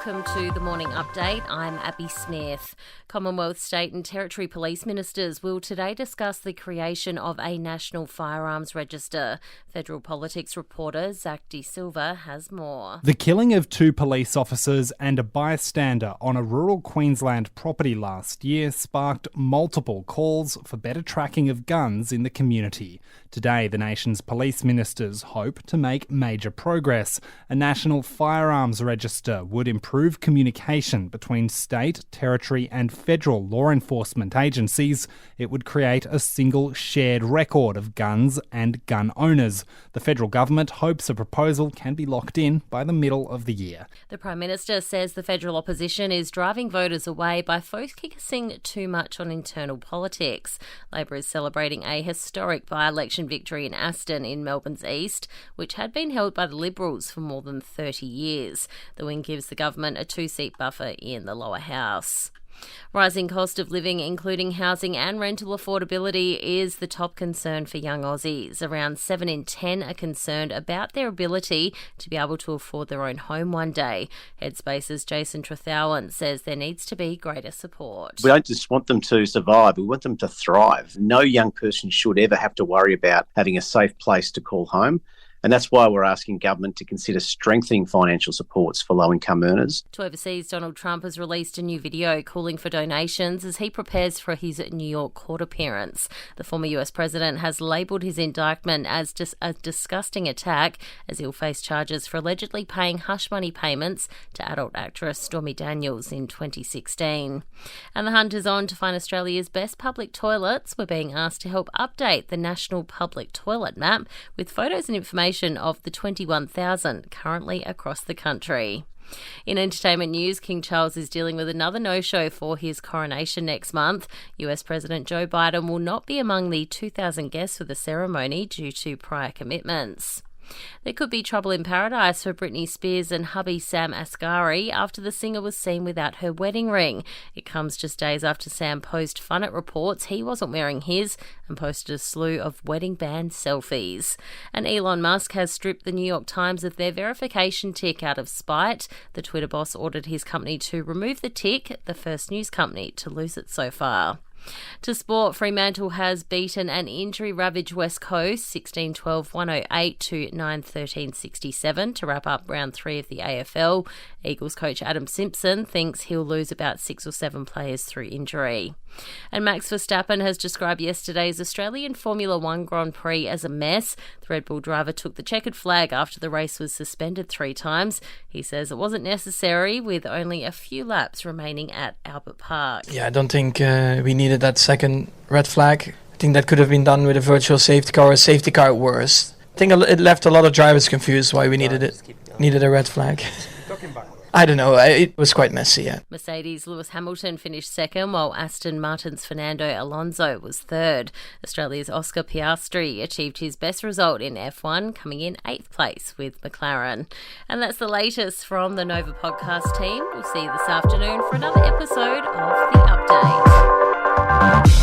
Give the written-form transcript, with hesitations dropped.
welcome to the Morning Update. I'm Abby Smith. Commonwealth, State and Territory Police Ministers will today discuss the creation of a National Firearms Register. Federal Politics reporter Zach De Silva has more. The killing of 2 police officers and a bystander on a rural Queensland property last year sparked multiple calls for better tracking of guns in the community. Today, the nation's police ministers hope to make major progress. A National Firearms Register would improve communication between state, territory and federal law enforcement agencies. It would create a single shared record of guns and gun owners. The federal government hopes a proposal can be locked in by the middle of the year. The Prime Minister says the federal opposition is driving voters away by focusing too much on internal politics. Labor is celebrating a historic by-election victory in Aston in Melbourne's east, which had been held by the Liberals for more than 30 years. The win gives the government a 2-seat buffer in the lower house. Rising cost of living, including housing and rental affordability, is the top concern for young Aussies. Around 7 in 10 are concerned about their ability to be able to afford their own home one day. Headspace's Jason Trethowan says there needs to be greater support. We don't just want them to survive, we want them to thrive. No young person should ever have to worry about having a safe place to call home. And that's why we're asking government to consider strengthening financial supports for low-income earners. To overseas, Donald Trump has released a new video calling for donations as he prepares for his New York court appearance. The former US president has labelled his indictment as just a disgusting attack, as he'll face charges for allegedly paying hush money payments to adult actress Stormy Daniels in 2016. And the hunt is on to find Australia's best public toilets. We're being asked to help update the National Public Toilet Map with photos and information of the 21,000 currently across the country. In entertainment news, King Charles is dealing with another no-show for his coronation next month. US President Joe Biden will not be among the 2,000 guests for the ceremony due to prior commitments. There could be trouble in paradise for Britney Spears and hubby Sam Asghari after the singer was seen without her wedding ring. It comes just days after Sam posted fun at reports he wasn't wearing his and posted a slew of wedding band selfies. And Elon Musk has stripped the New York Times of their verification tick out of spite. The Twitter boss ordered his company to remove the tick, the first news company to lose it so far. To sport, Fremantle has beaten an injury-ravaged West Coast 16-12-108 to 9-13-67 to wrap up round 3 of the AFL. Eagles coach Adam Simpson thinks he'll lose about 6 or 7 players through injury. And Max Verstappen has described yesterday's Australian Formula One Grand Prix as a mess. The Red Bull driver took the checkered flag after the race was suspended 3 times. He says it wasn't necessary, with only a few laps remaining at Albert Park. Yeah, I don't think we needed that second red flag. I think that could have been done with a virtual safety car or a safety car at worst. I think it left a lot of drivers confused why we needed a red flag. I don't know, it was quite messy, yeah. Mercedes' Lewis Hamilton finished second, while Aston Martin's Fernando Alonso was third. Australia's Oscar Piastri achieved his best result in F1, coming in 8th place with McLaren. And that's the latest from the Nova podcast team. We'll see you this afternoon for another episode of The Update.